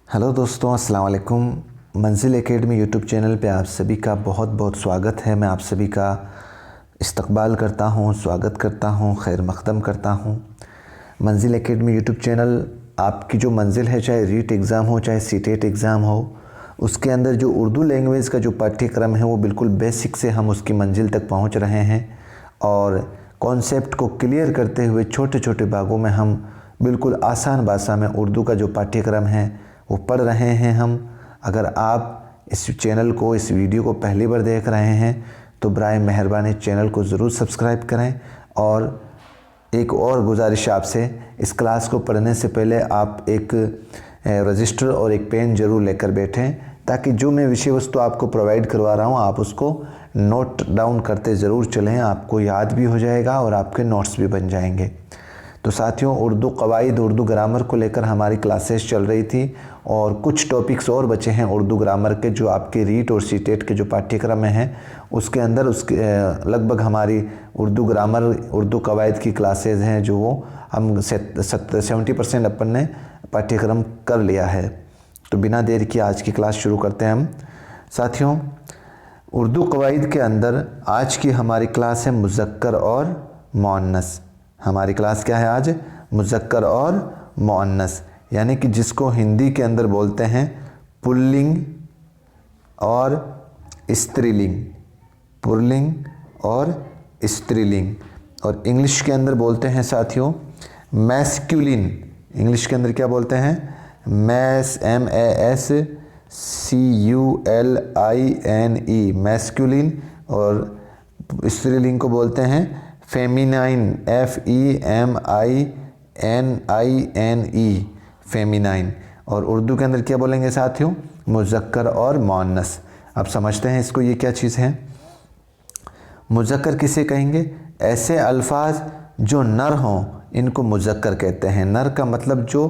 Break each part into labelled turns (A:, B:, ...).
A: Hello दोस्तों, अस्सलाम वालेकुम। मंजिल एकेडमी यूट्यूब चैनल पे आप सभी का बहुत बहुत स्वागत है। मैं आप सभी का इस्तकबाल करता हूँ, स्वागत करता हूँ, खैर मक़दम करता हूँ। मंजिल एकेडमी यूट्यूब चैनल आपकी जो मंजिल है, चाहे रीट एग्ज़ाम हो, चाहे सीटेट एग्ज़ाम हो, उसके अंदर जो उर्दू लैंग्वेज का जो पाठ्यक्रम है वो बिल्कुल बेसिक से हम उसकी मंजिल तक पहुँच रहे हैं और कॉन्सेप्ट को क्लियर करते हुए छोटे छोटे भागों में हम बिल्कुल आसान भाषा में उर्दू का जो पाठ्यक्रम है वो पढ़ रहे हैं हम। अगर आप इस चैनल को, इस वीडियो को पहली बार देख रहे हैं तो बराए मेहरबानी चैनल को ज़रूर सब्सक्राइब करें। और एक और गुजारिश आपसे, इस क्लास को पढ़ने से पहले आप एक रजिस्टर और एक पेन ज़रूर लेकर बैठें, ताकि जो मैं विषय वस्तु आपको प्रोवाइड करवा रहा हूँ आप उसको नोट डाउन करते ज़रूर चलें। आपको याद भी हो जाएगा और आपके नोट्स भी बन जाएंगे। तो साथियों, उर्दू कवायद, उर्दू ग्रामर को लेकर हमारी क्लासेस चल रही थी और कुछ टॉपिक्स और बचे हैं उर्दू ग्रामर के, जो आपके रीट और सीटेट के जो पाठ्यक्रम में हैं उसके अंदर उसके लगभग हमारी उर्दू ग्रामर, उर्दू कवायद की क्लासेस हैं जो वो हम 70% अपन ने पाठ्यक्रम कर लिया है। तो बिना देर की आज की क्लास शुरू करते हैं हम। साथियों, उर्दू कवायद के अंदर आज की हमारी क्लास है मुज़क्कर और मुअन्नस। हमारी क्लास क्या है आज? मुज़क्कर और मुअन्नस, यानी कि जिसको हिंदी के अंदर बोलते हैं पुल्लिंग और स्त्रीलिंग, पुल्लिंग और स्त्रीलिंग। और इंग्लिश के अंदर बोलते हैं साथियों मैस्कुलिन। इंग्लिश के अंदर क्या बोलते हैं? MASCULINE, masculine. और स्त्रीलिंग को बोलते हैं फेमिनाइन, FEMININE, फेमिनाइन। और उर्दू के अंदर क्या बोलेंगे साथियों? मुज़क्कर और मुअन्नस। अब समझते हैं इसको, ये क्या चीज़ है। मुज़क्कर किसे कहेंगे? ऐसे अल्फाज जो नर हों इनको मुज़क्कर कहते हैं। नर का मतलब जो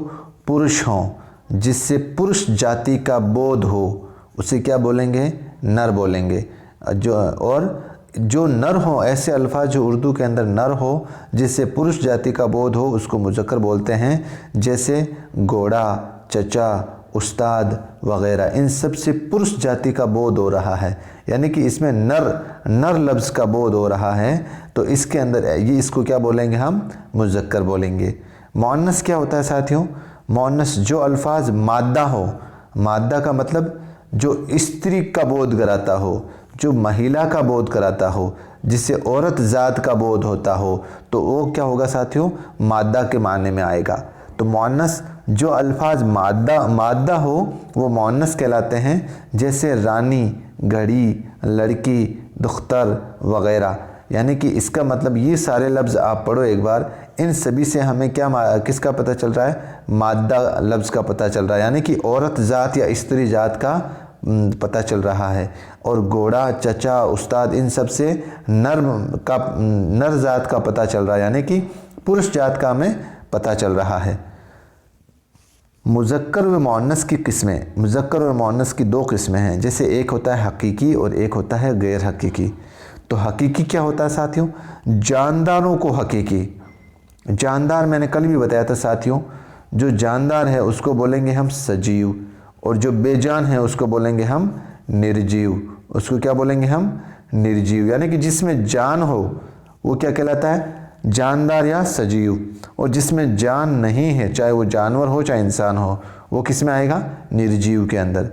A: पुरुष हों, जिससे पुरुष जाति का बोध हो, उसे क्या बोलेंगे? नर बोलेंगे। जो नर हो, ऐसे अल्फाज जो उर्दू के अंदर नर हो, जिससे पुरुष जाति का बोध हो, उसको मुज़क्कर बोलते हैं। जैसे घोड़ा, चचा, उस्ताद वग़ैरह, इन सब से पुरुष जाति का बोध हो रहा है, यानी कि इसमें नर लफ्ज़ का बोध हो रहा है, तो इसके अंदर ये इसको क्या बोलेंगे? हम मुज़क्कर बोलेंगे। मुअन्नस क्या होता है साथियों? मुअन्नस जो अल्फाज मादा हो, मादा का मतलब जो स्त्री का बोध कराता हो, जो महिला का बोध कराता हो, जिससे औरत ज़ात का बोध होता हो, तो वो क्या होगा साथियों? मादा के माने में आएगा। तो मुअन्नस जो अल्फाज मादा हो वो मुअन्नस कहलाते हैं। जैसे रानी, घड़ी, लड़की, दुख्तर वग़ैरह। यानी कि इसका मतलब ये सारे लफ्ज़ आप पढ़ो एक बार, इन सभी से हमें क्या किसका पता चल रहा है? मादा लफ्ज़ का पता चल रहा है, यानी कि औरत ज़ात या स्त्री ज़ात का पता चल रहा है। और घोड़ा, चचा, उस्ताद, इन सब से नर ज़ात का पता चल रहा है, यानी कि पुरुष जात का हमें पता चल रहा है। मुज़क्कर व मुअन्नस की किस्में, मुज़क्कर और मुअन्नस की दो किस्में हैं। जैसे एक होता है हकीकी और एक होता है गैर हकीकी। तो हकीकी क्या होता है साथियों? जानदारों को हकीकी। जानदार मैंने कल भी बताया था साथियों, जो जानदार है उसको बोलेंगे हम सजीव, और जो बेजान है उसको बोलेंगे हम निर्जीव। उसको क्या बोलेंगे हम? निर्जीव। यानी कि जिसमें जान हो वो क्या कहलाता है? जानदार या सजीव। और जिसमें जान नहीं है, चाहे वो जानवर हो चाहे इंसान हो, वो किस में आएगा? निर्जीव के अंदर।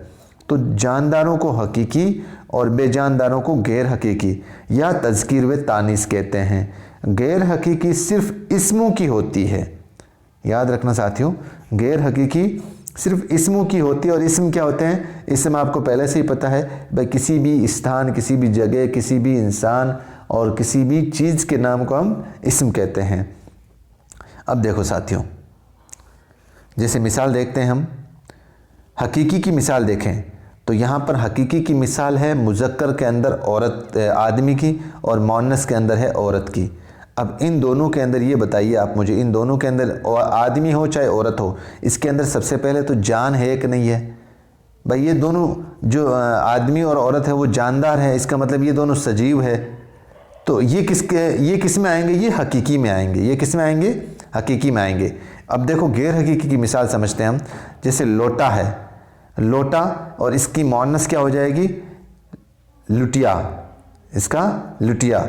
A: तो जानदारों को हकीकी और बेजानदारों को गैर हकीकी या तज़कीर व तानीस कहते हैं। गैर हकीकी सिर्फ इस्मों की होती है, याद रखना साथियों। गैर हकीकी सिर्फ इस्मों की होती है। और इस्म क्या होते हैं? इस्म आपको पहले से ही पता है भाई, किसी भी स्थान, किसी भी जगह, किसी भी इंसान और किसी भी चीज़ के नाम को हम इस्म कहते हैं। अब देखो साथियों, जैसे मिसाल देखते हैं हम, हकीकी की मिसाल देखें तो यहाँ पर हकीकी की मिसाल है मुज़क्कर के अंदर औरत, आदमी की, और मुअन्नस के अंदर है औरत की। अब इन दोनों के अंदर ये बताइए आप मुझे, इन दोनों के अंदर आदमी हो चाहे औरत हो, इसके अंदर सबसे पहले तो जान है कि नहीं है? भाई ये दोनों, जो आदमी और औरत है वो जानदार है, इसका मतलब ये दोनों सजीव है। तो ये किस में आएंगे? ये हकीकी में आएंगे। ये किस में आएंगे? हकीकी में आएंगे। अब देखो गैर हकीकी की मिसाल समझते हैं हम। जैसे लोटा है, लोटा, और इसकी मुअन्नस क्या हो जाएगी, लुटिया, इसका लुटिया।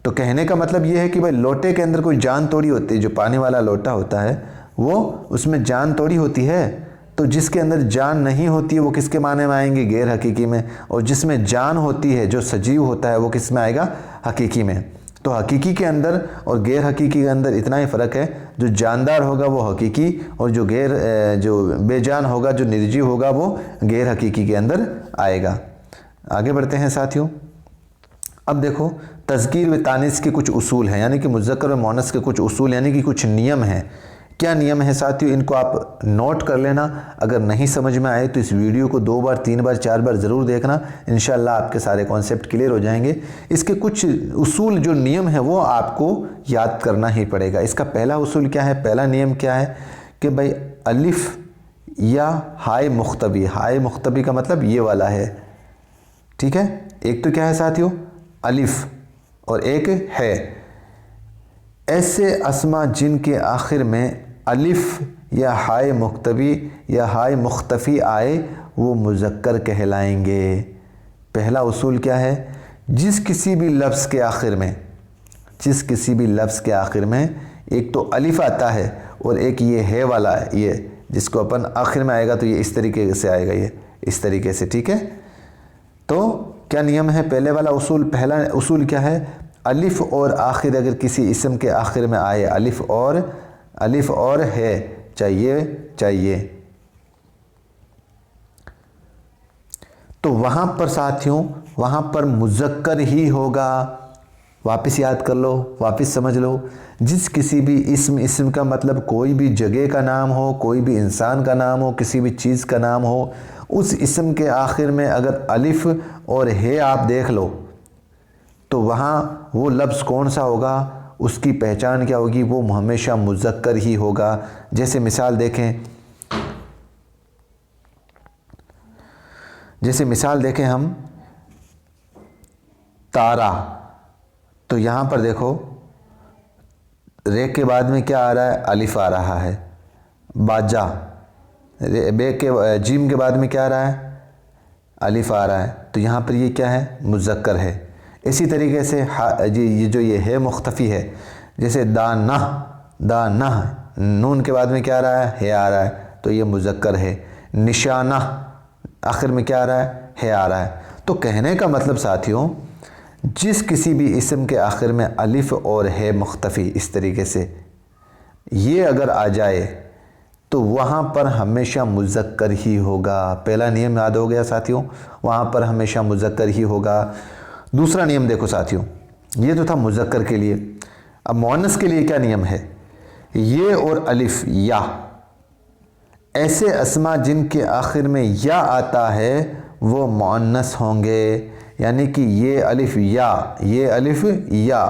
A: तो कहने का मतलब ये है कि भाई लोटे के अंदर कोई जान तोड़ी होती है, जो पानी वाला लोटा होता है वो उसमें जान तोड़ी होती है। तो जिसके अंदर जान नहीं होती है वो किसके माने में आएंगे, गैर हकीकी में, और जिसमें जान होती है, जो सजीव होता है, वो किस में आएगा, हकीकी में। तो हकीकी के अंदर और गैर हकीकी के अंदर इतना ही फ़र्क है, जो जानदार होगा वो हकीकी, और जो बेजान होगा, जो निर्जीव होगा, वो गैर हकीकी के अंदर आएगा। आगे बढ़ते हैं साथियों। अब देखो तज़कीर व तानीस के कुछ उसूल हैं, यानी कि मुज़क्कर व मुअन्नस के कुछ उसूल, यानी कि कुछ नियम हैं। क्या नियम है साथियों, इनको आप नोट कर लेना। अगर नहीं समझ में आए तो इस वीडियो को 2 बार 3 बार 4 बार ज़रूर देखना, इंशाअल्लाह आपके सारे कॉन्सेप्ट क्लियर हो जाएंगे। इसके कुछ उसूल जो नियम है वो आपको याद करना ही पड़ेगा। इसका पहला उसूल क्या है, पहला नियम क्या है कि भाई अलिफ या हाय मुख्तबी, हाय मुख्तबी का मतलब ये वाला है, ठीक है। एक तो क्या है साथियों, अलिफ, और एक है। ऐसे अस्मा जिनके आखिर में अलिफ या हाय मुख्तबी या हाय मुख्तफ़ी आए वो मुज़क्कर कहलाएंगे। पहला उसूल क्या है, जिस किसी भी लफ्ज़ के आखिर में, जिस किसी भी लफ्ज़ के आखिर में एक तो अलिफ आता है और एक ये है वाला है, ये जिसको अपन आखिर में आएगा तो ये इस तरीके से आएगा, ये इस तरीके से, ठीक है। तो क्या नियम है, पहले वाला उसूल, पहला उसूल क्या है, अलिफ और आखिर अगर किसी इस्म के आखिर में आए, अलिफ और है, चाहिए, तो वहाँ पर साथियों, वहाँ पर मुज़क्कर ही होगा। वापस याद कर लो, वापस समझ लो। जिस किसी भी इस्म का मतलब कोई भी जगह का नाम हो, कोई भी इंसान का नाम हो, किसी भी चीज़ का नाम हो, उस इस्म के आखिर में अगर अलिफ और है आप देख लो तो वहाँ वो लफ्ज़ कौन सा होगा, उसकी पहचान क्या होगी, वो हमेशा मुज़क्कर ही होगा। जैसे मिसाल देखें हम, तारा, तो यहाँ पर देखो रे के बाद में क्या आ रहा है, अलिफ आ रहा है। बाजा, जीम के बाद में क्या आ रहा है, अलिफ आ रहा है, तो यहाँ पर ये क्या है, मुज़क्कर है। इसी तरीके से ये जो ये है मुख्तफ़ी है, जैसे दाना, नून के बाद में क्या आ रहा है आ रहा है, तो ये मुज़क्कर है। निशाना, आखिर में क्या आ रहा है आ रहा है। तो कहने का मतलब साथियों, जिस किसी भी इस्म के आखिर में अलिफ और है मुख्तफ़ी, इस तरीके से ये अगर आ जाए तो वहाँ पर हमेशा मुज़क्कर ही होगा। पहला नियम याद हो गया साथियों, वहाँ पर हमेशा मुज़क्कर ही होगा। दूसरा नियम देखो साथियों, ये तो था मुज़क्कर के लिए। अब मुअन्नस के लिए क्या नियम है, ये और अलिफ या, ऐसे अस्मा जिनके आखिर में या आता है वो मुअन्नस होंगे। यानी कि ये अलिफ या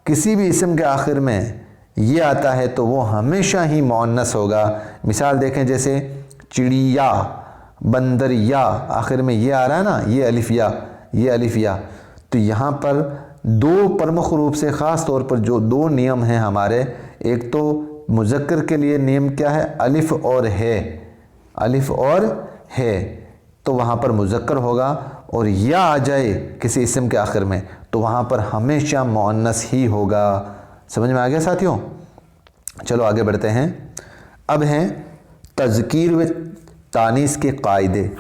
A: किसी भी इस्म के आखिर में ये आता है तो वो हमेशा ही मुअन्नस होगा। मिसाल देखें, जैसे चिड़िया, बंदर, या आखिर में ये आ रहा है ना, ये अलिफ या, तो यहाँ पर दो प्रमुख रूप से ख़ास तौर पर जो 2 नियम हैं हमारे, एक तो मुज़क्कर के लिए नियम क्या है, अलिफ और है, तो वहाँ पर मुज़क्कर होगा। और या आ जाए किसी इस्म के आखिर में तो वहाँ पर हमेशा मुअन्नस ही होगा। समझ में आ गया साथियों। चलो आगे बढ़ते हैं। अब हैं तज़कीर व तानीस के कायदे,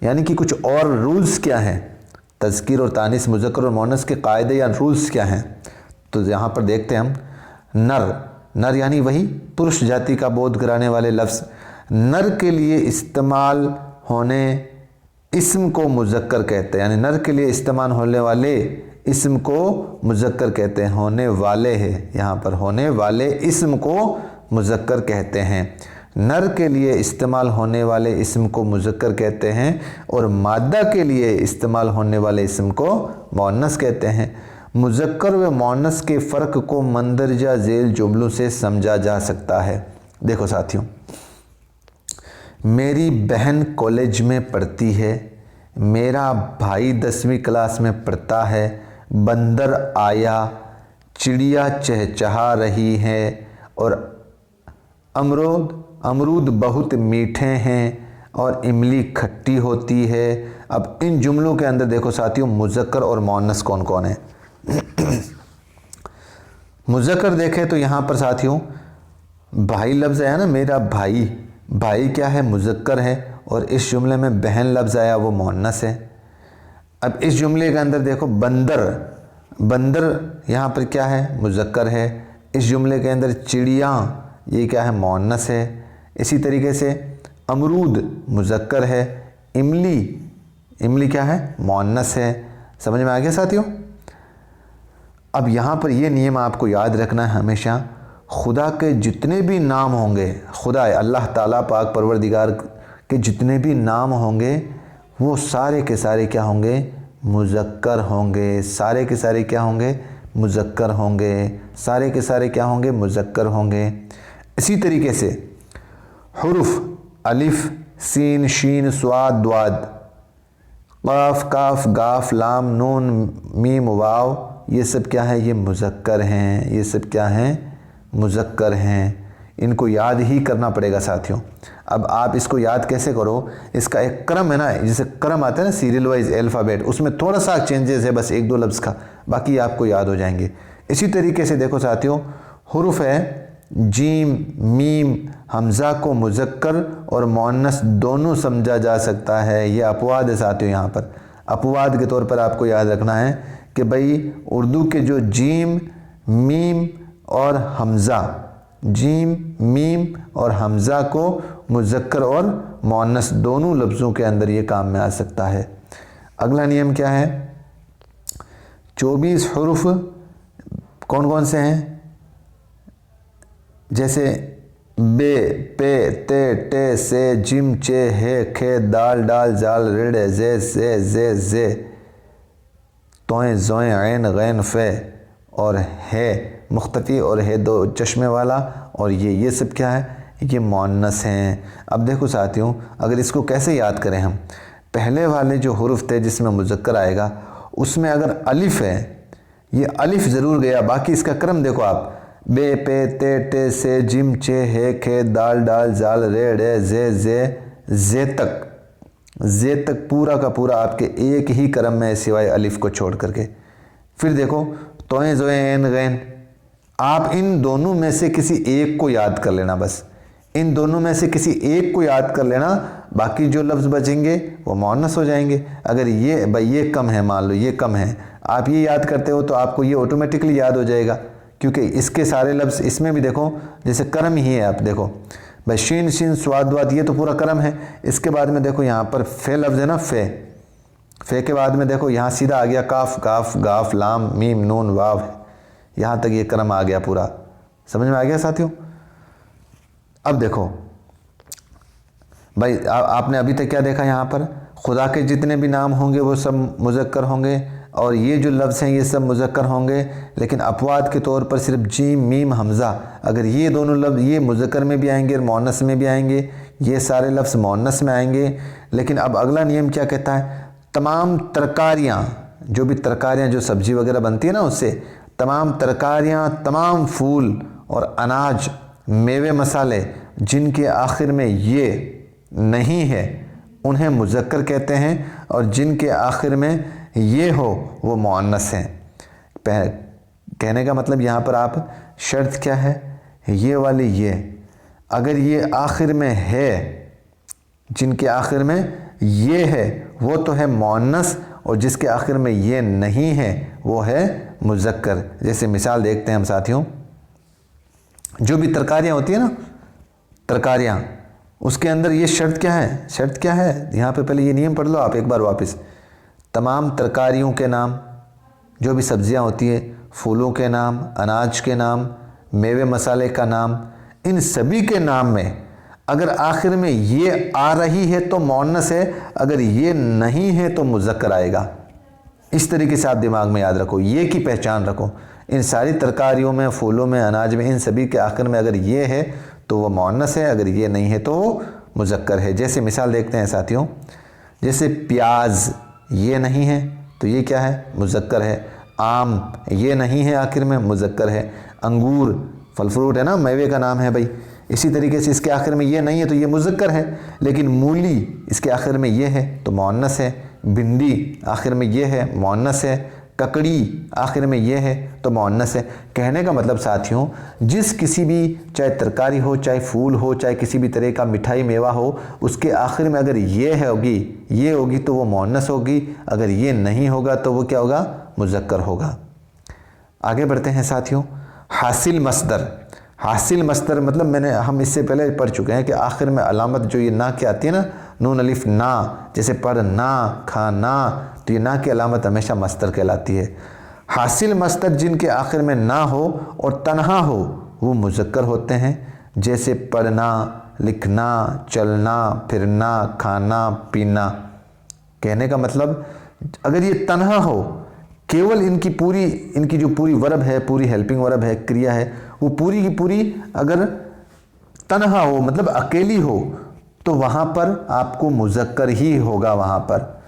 A: यानी कि कुछ और रूल्स क्या हैं, तज़कीर और तानीस, मुज़क्कर और मुअन्नस के कायदे या रूल्स क्या हैं। तो यहाँ पर देखते हैं हम, नर यानी वही पुरुष जाति का बोध कराने वाले लफ्ज़, नर के लिए इस्तेमाल होने इस्म को मुज़क्कर कहते हैं, यानी नर के लिए इस्तेमाल होने वाले इस्म को मुज़क्कर कहते हैं। होने वाले है, यहाँ पर होने वाले इस्म को मुज़क्कर कहते हैं। नर के लिए इस्तेमाल होने वाले इस्म को मुज़क्कर कहते हैं और मादा के लिए इस्तेमाल होने वाले इस्म को मुअन्नस कहते हैं। मुज़क्कर व मुअन्नस के फ़र्क को मंदरजा झेल जुमलों से समझा जा सकता है। देखो साथियों, मेरी बहन कॉलेज में पढ़ती है, मेरा भाई 10वीं क्लास में पढ़ता है, बंदर आया, चिड़िया चहचहा रही है और अमरूद बहुत मीठे हैं, और इमली खट्टी होती है। अब इन जुमलों के अंदर देखो साथियों मुज़क्कर और मुअन्नस कौन कौन है। मुज़क्कर देखें तो यहाँ पर साथियों भाई लफ्ज़ आया ना, मेरा भाई, भाई क्या है, मुज़क्कर है। और इस जुमले में बहन लफ्ज़ आया, वो मुअन्नस है। अब इस जुमले के अंदर देखो बंदर, बंदर यहाँ पर क्या है, मुज़क्कर है। इस जुमले के अंदर चिड़िया, ये क्या है, मुअन्नस है। इसी तरीके से अमरूद मुज़क्कर है, इमली, इमली क्या है, मुअन्नस है। समझ में आ गया साथियों। अब यहाँ पर ये नियम आपको याद रखना है हमेशा, खुदा के जितने भी नाम होंगे, खुदा अल्लाह ताला पाक परवरदिगार के जितने भी नाम होंगे वो सारे के सारे क्या होंगे, मुज़क्कर होंगे। सारे के सारे क्या होंगे, मुज़क्कर होंगे। सारे के सारे क्या होंगे, मुज़क्कर होंगे। इसी तरीके से हुरूफ अलिफ, सीन, शीन, स्वाद, द्वाद, क़ाफ, काफ, गाफ, लाम, नून, मीम, वाव, ये सब क्या है, ये मुज़क्कर हैं। ये सब क्या हैं, मुज़क्कर हैं। इनको याद ही करना पड़ेगा साथियों। अब आप इसको याद कैसे करो, इसका एक क्रम है ना, जैसे क्रम आता है ना सीरियल वाइज अल्फ़ाबेट, उसमें थोड़ा सा चेंजेस है बस एक दो लफ्ज़ का, बाकी आपको याद हो जाएंगे। इसी तरीके से देखो साथियों हुरूफ है जीम, मीम, हमज़ा को मुज़क्कर और मुअन्नस दोनों समझा जा सकता है। ये अपवाद है साथियों। यहाँ पर अपवाद के तौर पर आपको याद रखना है कि भाई उर्दू के जो जीम, मीम और हमज़ा, जीम, मीम और हमज़ा को मुज़क्कर और मुअन्नस दोनों लफ्ज़ों के अंदर ये काम में आ सकता है। अगला नियम क्या है, 24 हुरूफ कौन कौन से हैं, जैसे बे, पे, ते, टे, से, जिम, चे, हे, खे, दाल, डाल, जाल, रेड़, जे, तोएं, जोएं, ऐन, गैन, फे और है मुख्तफ़ी और है दो चश्मे वाला, और ये सब क्या है, ये मुअन्नस हैं। अब देखो साथियों अगर इसको कैसे याद करें हम, पहले वाले जो हुरूफ थे जिसमें मुज़क्कर आएगा उसमें अगर अलिफ है, ये अलिफ ज़रूर गया, बाकी इसका क्रम देखो आप, बे, पे, ते, टे, से, जिम, चे, हे, खे, दाल, डाल, जाल, रे, डे, जे तक पूरा का पूरा आपके एक ही क्रम में सिवाय अलिफ को छोड़ करके। फिर देखो तोएं, जोएं, ऐन, गैन, आप इन दोनों में से किसी एक को याद कर लेना, बस इन दोनों में से किसी एक को याद कर लेना, बाकी जो लफ्ज़ बचेंगे वो मुअन्नस हो जाएंगे। अगर ये भाई ये कम है, मान लो ये कम है, आप ये याद करते हो तो आपको ये ऑटोमेटिकली याद हो जाएगा, क्योंकि इसके सारे लफ्ज़ इसमें भी देखो जैसे कर्म ही है। आप देखो भाई शीन, शीन, स्वाद, वाद, ये तो पूरा कर्म है। इसके बाद में देखो यहाँ पर फे लफ्ज़ है ना, फे के बाद में देखो यहाँ सीधा आ गया काफ, काफ, गाफ, लाम, मीम, नून, वाव, यहाँ तक ये कर्म आ गया पूरा। समझ में आ गया साथियों। अब देखो भाई आपने अभी तक क्या देखा, यहाँ पर खुदा के जितने भी नाम होंगे वो सब मुज़क्कर होंगे, और ये जो लफ्ज़ हैं ये सब मुज़क्कर होंगे, लेकिन अपवाद के तौर पर सिर्फ जीम, मीम, हमज़ा, अगर ये दोनों लफ्ज़ ये मुज़क्कर में भी आएंगे और मुअन्नस में भी आएंगे, ये सारे लफ्ज़ मुअन्नस में आएंगे। लेकिन अब अगला नियम क्या कहता है, तमाम तरकारियाँ, जो भी तरकारियाँ जो सब्ज़ी वगैरह बनती है ना उससे, तमाम तरकारियाँ, तमाम फूल और अनाज, मेवे, मसाले जिनके आखिर में ये नहीं है उन्हें मुज़क्कर कहते हैं, और जिनके आखिर में ये हो वो मुअन्नस हैं। कहने का मतलब यहाँ पर आप शर्त क्या है, ये वाली ये, अगर ये आखिर में है, जिनके आखिर में ये है वो तो है मुअन्नस, और जिसके आखिर में ये नहीं है वो है मुज़क्कर। जैसे मिसाल देखते हैं हम साथियों, जो भी तरकारियाँ होती है ना, तरकारियाँ, उसके अंदर ये शर्त क्या है, शर्त क्या है, यहाँ पे पहले ये नियम पढ़ लो आप एक बार वापस। तमाम तरकारियों के नाम, जो भी सब्जियाँ होती है, फूलों के नाम, अनाज के नाम, मेवे मसाले का नाम, इन सभी के नाम में अगर आखिर में ये आ रही है तो मुअन्नस है, अगर ये नहीं है तो मुज़क्कर आएगा। इस तरीके से आप दिमाग में याद रखो, ये की पहचान रखो। इन सारी तरकारियों में, फूलों में, अनाज में, इन सभी के आखिर में अगर ये है तो वो मुअन्नस है, अगर ये नहीं है तो वो मुज़क्कर है। जैसे मिसाल देखते हैं साथियों, जैसे प्याज ये नहीं है तो ये क्या है, मुज़क्कर है। आम ये नहीं है आखिर में, मुज़क्कर है। अंगूर फल फ्रूट है ना, मेवे का नाम है भाई, इसी तरीके से इसके आखिर में ये नहीं है तो ये मुज़क्कर है, लेकिन मूली इसके आखिर में ये है तो मुअन्नस है, भिंडी आखिर में ये है मुअन्नस है, ककड़ी आखिर में ये है तो मुअन्नस है। कहने का मतलब साथियों, जिस किसी भी चाहे तरकारी हो, चाहे फूल हो, चाहे किसी भी तरह का मिठाई मेवा हो, उसके आखिर में अगर ये होगी तो वो मुअन्नस होगी, अगर ये नहीं होगा तो वो क्या होगा, मुज़क्कर होगा। आगे बढ़ते हैं साथियों। हासिल मस्दर मतलब हम इससे पहले पढ़ चुके हैं कि आखिर में अलामत जो ये ना की आती है ना, नून अलिफ ना, जैसे पढ़ना, खाना, तो ये ना की अलामत हमेशा मस्दर कहलाती है। हासिल मस्दर जिनके आखिर में ना हो और तन्हा हो वो मुज़क्कर होते हैं, जैसे पढ़ना, लिखना, चलना, फिरना, खाना, पीना। कहने का मतलब अगर ये तन्हा हो, केवल इनकी जो पूरी वर्ब है, पूरी हेल्पिंग वर्ब है, क्रिया है, वो पूरी की पूरी अगर तन्हा हो मतलब अकेली हो तो वहाँ पर आपको मुज़क्कर ही होगा वहाँ पर।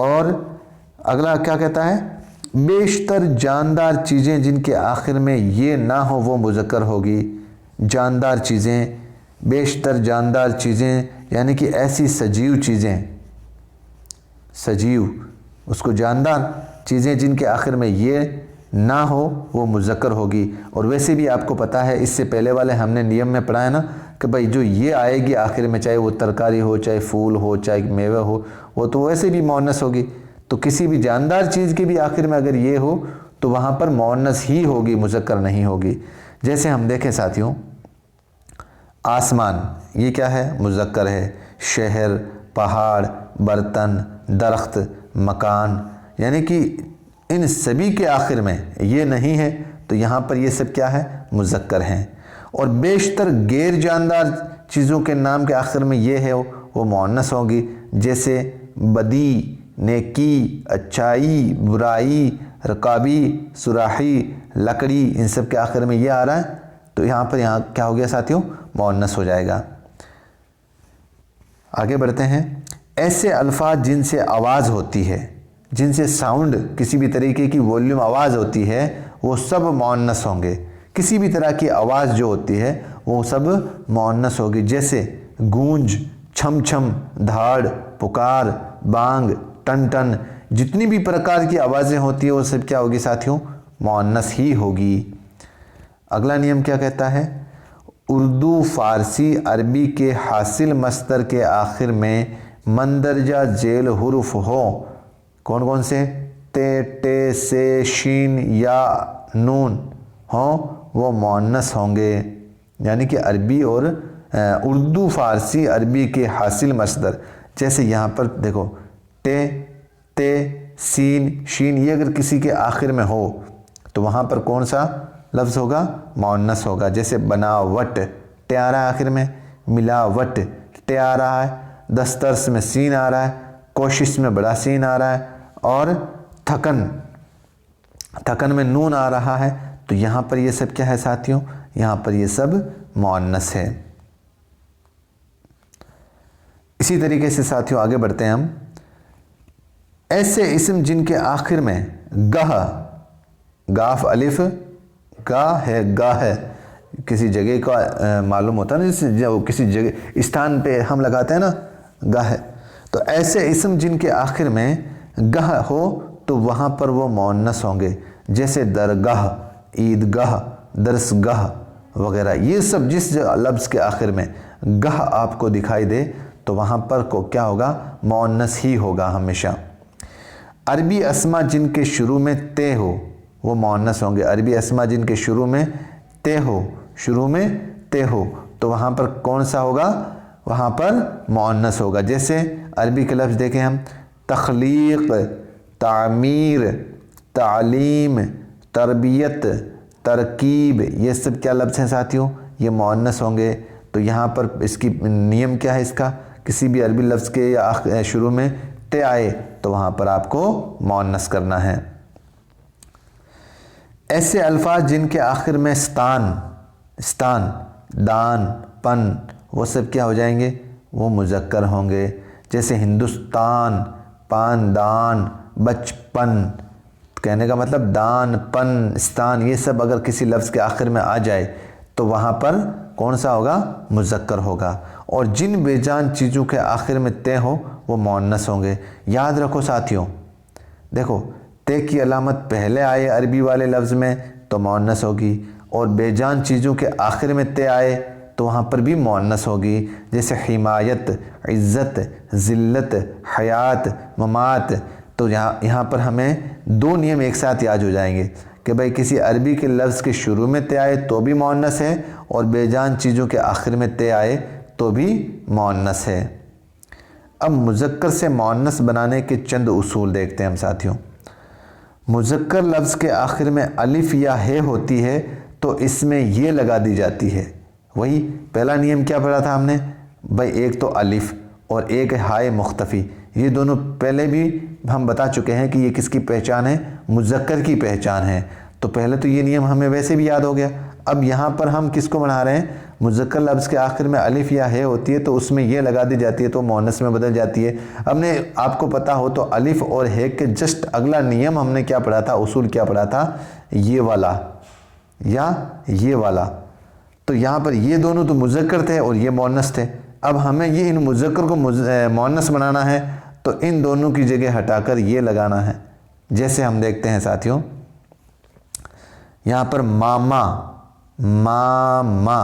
A: और अगला क्या कहता है, बेशतर जानदार चीज़ें जिनके आखिर में ये ना हो वो मुज़क्कर होगी। जानदार चीज़ें, बेशतर जानदार चीज़ें यानी कि ऐसी सजीव चीज़ें, सजीव उसको जानदार चीज़ें जिनके आखिर में ये ना हो वो मुज़क्कर होगी। और वैसे भी आपको पता है, इससे पहले वाले हमने नियम में पढ़ा है ना कि भाई जो ये आएगी आखिर में, चाहे वो तरकारी हो, चाहे फूल हो, चाहे मेवा हो, वो तो वैसे भी मुअन्नस होगी। तो किसी भी जानदार चीज़ के भी आखिर में अगर ये हो तो वहाँ पर मुअन्नस ही होगी, मुज़क्कर नहीं होगी। जैसे हम देखें साथियों, आसमान ये क्या है, मुज़क्कर है। शहर, पहाड़, बर्तन, दरख्त, मकान, यानी कि इन सभी के आखिर में ये नहीं है तो यहाँ पर ये सब क्या है, मुज़क्कर हैं। और बेशतर गैर जानदार चीज़ों के नाम के आखिर में ये है वो मुअन्नस होगी, जैसे बदी, नेकी, अच्छाई, बुराई, रकाबी, सुराही, लकड़ी, इन सब के आखिर में ये आ रहा है तो यहाँ क्या हो गया साथियों, मुअन्नस हो जाएगा। आगे बढ़ते हैं। ऐसे अल्फाज जिनसे आवाज़ होती है, जिनसे साउंड, किसी भी तरीके की वॉल्यूम आवाज़ होती है, वो सब मुअन्नस होंगे। किसी भी तरह की आवाज़ जो होती है वो सब मुअन्नस होगी, जैसे गूंज, छम छम, धाड़, पुकार, बांग, टन टन, जितनी भी प्रकार की आवाज़ें होती है वो सब क्या होगी साथियों, मुअन्नस ही होगी। अगला नियम क्या कहता है, उर्दू, फ़ारसी, अरबी के हासिल मस्दर के आखिर में मंदरजा झेल हुरूफ हो, कौन कौन से, ते, टे, से, शीन या नून हो, वो मुअन्नस होंगे। यानी कि अरबी और उर्दू, फ़ारसी, अरबी के हासिल मस्दर, जैसे यहाँ पर देखो टे, ते, सीन, शीन, ये अगर किसी के आखिर में हो तो वहाँ पर कौन सा लफ्ज़ होगा, मुअन्नस होगा। जैसे बनावट, टे आ रहा है आखिर में, मिलावट, टे आ रहा है, दस्तरस में सीन आ रहा है, कोशिश में बड़ा सीन आ रहा है, और थकन में नून आ रहा है, तो यहाँ पर ये सब क्या है साथियों, यहाँ पर ये सब मुअन्नस है। इसी तरीके से साथियों आगे बढ़ते हैं हम। ऐसे इस्म जिनके आखिर में गह, गाफ अलिफ, गा है, किसी जगह का मालूम होता है ना, जैसे किसी जगह स्थान पे हम लगाते हैं ना गा है, तो ऐसे इस्म जिनके आखिर में गह हो तो वहाँ पर वो मुअन्नस होंगे, जैसे दरगाह, ईदगाह, दरसगाह वगैरह। ये सब जिस लफ्ज़ के आखिर में गह आपको दिखाई दे तो वहाँ पर को क्या होगा, मुअन्नस ही होगा हमेशा। अरबी अस्मा जिनके शुरू में ते हो वो मुअन्नस होंगे। अरबी अस्मा जिनके शुरू में ते हो तो वहाँ पर कौन सा होगा, वहाँ पर मुअन्नस होगा। जैसे अरबी के लफ्ज़ देखें हम, तख्लीक, तामीर, तालीम, तरबियत, तरकीब, ये सब क्या लफ्ज़ हैं साथियों, ये मुअन्नस होंगे। तो यहाँ पर इसकी नियम क्या है इसका, किसी भी अरबी लफ्ज़ के या शुरू में ते आए तो वहाँ पर आपको मुअन्नस करना है। ऐसे अल्फाज जिनके आखिर में स्तान, दान, पन, वो सब क्या हो जाएंगे, वो मुज़क्कर होंगे। जैसे हिंदुस्तान, पान, दान, बचपन, कहने का मतलब दान, पन, स्थान, ये सब अगर किसी लफ्ज़ के आखिर में आ जाए तो वहाँ पर कौन सा होगा? मुज़क्कर होगा। और जिन बेजान चीज़ों के आखिर में ते हो वो मुअन्नस होंगे। याद रखो साथियों, देखो ते की अलामत पहले आए अरबी वाले लफ्ज़ में तो मुअन्नस होगी, और बेजान चीज़ों के आखिर में ते आए तो वहाँ पर भी मुअन्नस होगी। जैसे हिमायत, इज़्ज़त, ज़िल्लत, हयात, ममात। तो यहाँ पर हमें दो नियम एक साथ याद हो जाएंगे कि भाई किसी अरबी के लफ्ज़ के शुरू में ते आए तो भी मुअन्नस है, और बेजान चीज़ों के आखिर में ते आए तो भी मुअन्नस है। अब मुज़क्कर से मुअन्नस बनाने के चंद उसूल देखते हैं हम साथियों। मुज़क्कर लफ्ज़ के आखिर में अलिफ या हे होती है तो इसमें ये लगा दी जाती है। वही पहला नियम क्या पढ़ा था हमने भाई, एक तो अलिफ और एक है हाय मुख्तफ़ी। ये दोनों पहले भी हम बता चुके हैं कि ये किसकी पहचान है? मुज़क्कर की पहचान है। तो पहले तो ये नियम हमें वैसे भी याद हो गया। अब यहाँ पर हम किसको बना रहे हैं? मुज़क्कर लफ्ज़ के आखिर में अलिफ या हे होती है तो उसमें ये लगा दी जाती है तो मुअन्नस में बदल जाती है। हमने आपको पता हो तो अलिफ और हे के जस्ट अगला नियम हमने क्या पढ़ा था, उसूल क्या पढ़ा था? ये वाला या ये वाला। तो यहाँ पर ये दोनों तो मुज़क्कर थे और ये मुअन्नस थे। अब हमें ये इन मुज़क्कर को मुअन्नस बनाना है तो इन दोनों की जगह हटाकर ये लगाना है। जैसे हम देखते हैं साथियों, यहाँ पर मामा, मामा,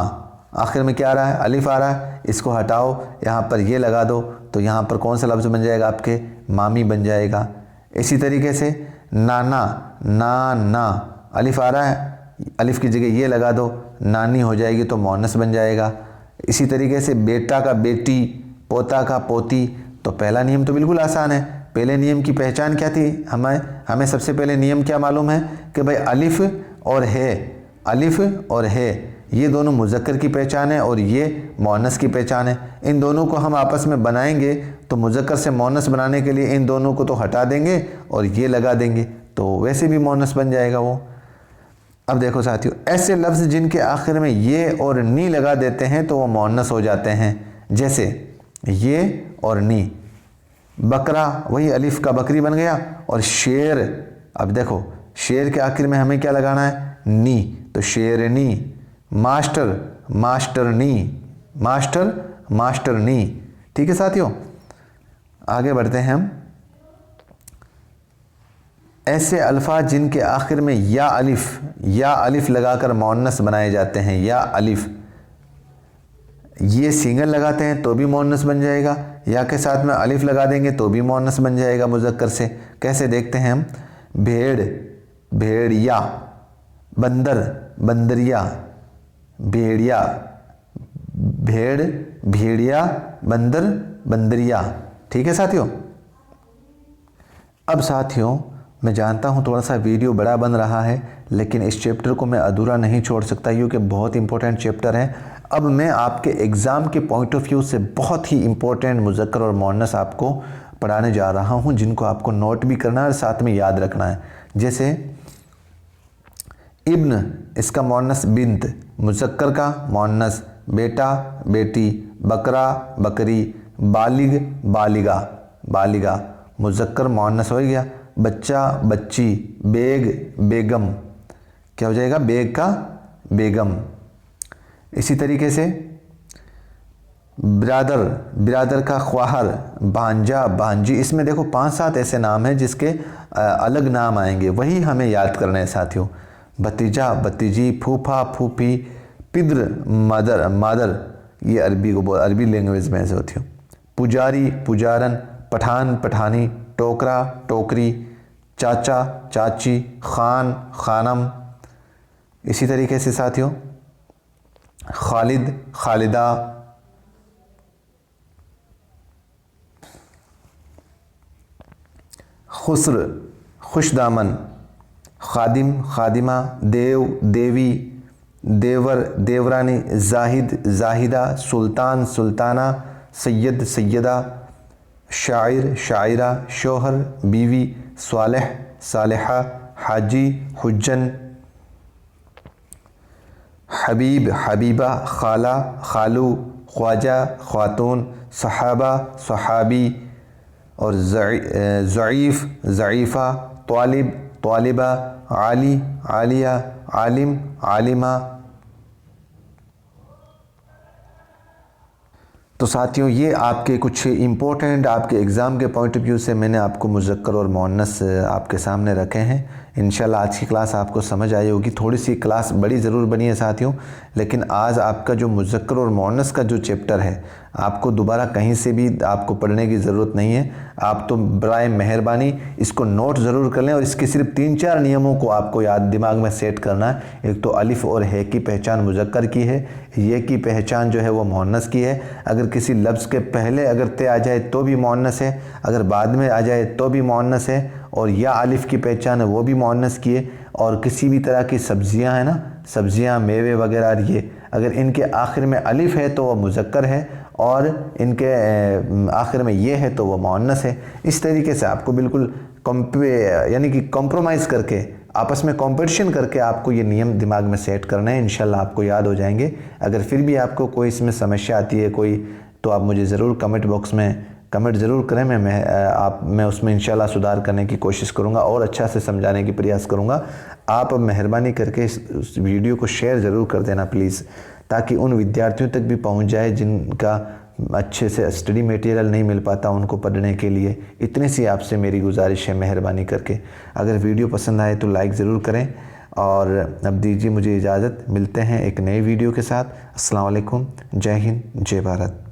A: आखिर में क्या आ रहा है? अलिफ आ रहा है। इसको हटाओ, यहाँ पर ये लगा दो तो यहाँ पर कौन सा लफ्ज़ बन जाएगा? आपके मामी बन जाएगा। इसी तरीके से नाना, नाना, अलिफ आ रहा है, अलिफ की जगह ये लगा दो, नानी हो जाएगी तो मुअन्नस बन जाएगा। इसी तरीके से बेटा का बेटी, पोता का पोती। तो पहला नियम तो बिल्कुल आसान है। पहले नियम की पहचान क्या थी? हमें सबसे पहले नियम क्या मालूम है कि भाई अलिफ और है, अलिफ और है ये दोनों मुज़क्कर की पहचान है और ये मुअन्नस की पहचान है। इन दोनों को हम आपस में बनाएंगे तो मुज़क्कर से मुअन्नस बनाने के लिए इन दोनों को तो हटा देंगे और ये लगा देंगे तो वैसे भी मुअन्नस बन जाएगा वो। अब देखो साथियों, ऐसे लफ्ज़ जिनके आखिर में ये और नी लगा देते हैं तो वो मुअन्नस हो जाते हैं। जैसे ये और नी। बकरा, वही अलिफ का बकरी बन गया। और शेर, अब देखो शेर के आखिर में हमें क्या लगाना है? नी, तो शेरनी। मास्टर, मास्टरनी, मास्टर, मास्टरनी। ठीक है साथियों, आगे बढ़ते हैं हम। ऐसे अल्फाज जिनके आखिर में या अलिफ लगाकर मुअन्नस बनाए जाते हैं। या अलिफ, ये सिंगल लगाते हैं तो भी मुअन्नस बन जाएगा, या के साथ में अलिफ लगा देंगे तो भी मुअन्नस बन जाएगा मुज़क्कर से। कैसे देखते हैं हम? भेड़, भेड़िया। बंदर, बंदरिया। भेड़िया, भेड़, भेड़िया। बंदर, बंदरिया। ठीक है साथियों। अब साथियों, मैं जानता हूँ थोड़ा सा वीडियो बड़ा बन रहा है, लेकिन इस चैप्टर को मैं अधूरा नहीं छोड़ सकता क्योंकि बहुत इंपॉर्टेंट चैप्टर है। अब मैं आपके एग्ज़ाम के पॉइंट ऑफ व्यू से बहुत ही इंपॉर्टेंट मुज़क्कर और मुअन्नस आपको पढ़ाने जा रहा हूँ, जिनको आपको नोट भी करना है और साथ में याद रखना है। जैसे इब्न, इसका मुअन्नस बिन्त, मुज़क्कर का मुअन्नस बेटा, बेटी। बकरा, बकरी। बालिग, बालिगा, बालिगा, मुज़क्कर मुअन्नस हो गया। बच्चा, बच्ची। बेग, बेगम, क्या हो जाएगा? बेग का बेगम। इसी तरीके से बिरादर, बिरादर का ख्वाहर। भांजा, भांजी। इसमें देखो 5-7 ऐसे नाम हैं जिसके अलग नाम आएंगे, वही हमें याद करना है साथियों। भतीजा, भतीजी। फूफा, फूफी। पिद्र, मदर, मादर, ये अरबी लैंग्वेज में ऐसे होती हो। पुजारी, पुजारन। पठान, पठानी। टोकरा, टोकरी। चाचा, चाची। खान, खानम। इसी तरीके से साथियों खालिद, खालिदा। खुस्र, खुशदामन। खादिम, खादिमा। देव, देवी। देवर, देवरानी। जाहिद, जाहिदा। सुल्तान, सुल्ताना। सैयद, सैयदा। शायर, शायरा। शोहर, बीवी। सालेह, सालेहा। हाजी, हुज्जन। हबीब, हबीबा। खाला, खालू। ख्वाजा, ख्वातून। सहाबा, सहाबी। और ज़ईफ़, ज़ईफ़ा। तालिब, तालिबा। आली, आलिया। आलिम, आलिमा। तो साथियों, ये आपके कुछ इम्पोर्टेंट आपके एग्ज़ाम के पॉइंट ऑफ व्यू से मैंने आपको मुज़क्कर और मुअन्नस आपके सामने रखे हैं। इंशाल्लाह आज की क्लास आपको समझ आई होगी। थोड़ी सी क्लास बड़ी ज़रूर बनी है साथियों, लेकिन आज आपका जो मुज़क्कर और मुअन्नस का जो चैप्टर है, आपको दोबारा कहीं से भी आपको पढ़ने की ज़रूरत नहीं है। आप तो बराए मेहरबानी इसको नोट ज़रूर कर लें और इसके सिर्फ 3-4 नियमों को आपको याद दिमाग में सेट करना है। एक तो अलिफ और हे की पहचान मुज़क्कर की है, ये की पहचान जो है वो मुअन्नस की है। अगर किसी लफ्ज़ के पहले अगर ते आ जाए तो भी मुअन्नस है, अगर बाद में आ जाए तो भी मुअन्नस है। और या अलिफ की पहचान है वो भी मुअन्नस की है। और किसी भी तरह की सब्ज़ियाँ हैं ना, सब्ज़ियाँ मेवे वगैरह, ये अगर इनके आखिर में अलिफ है तो वह मुज़क्कर है और इनके आखिर में ये है तो वह मुअन्नस है। इस तरीके से आपको बिल्कुल यानी कि कॉम्प्रोमाइज़ करके, आपस में कंपटीशन करके आपको ये नियम दिमाग में सेट करना है। इंशाल्लाह आपको याद हो जाएंगे। अगर फिर भी आपको कोई इसमें समस्या आती है कोई, तो आप मुझे ज़रूर कमेंट बॉक्स में कमेंट ज़रूर करें। मैं उसमें इंशाल्लाह सुधार करने की कोशिश करूँगा और अच्छा से समझाने की प्रयास करूँगा। आप मेहरबानी करके इस वीडियो को शेयर ज़रूर कर देना प्लीज़, ताकि उन विद्यार्थियों तक भी पहुँच जाए जिनका अच्छे से स्टडी मटेरियल नहीं मिल पाता उनको पढ़ने के लिए। इतनी सी आपसे मेरी गुजारिश है, मेहरबानी करके। अगर वीडियो पसंद आए तो लाइक ज़रूर करें। और अब दीजिए मुझे इजाज़त, मिलते हैं एक नए वीडियो के साथ। अस्सलाम वालेकुम, जय हिंद, जय भारत।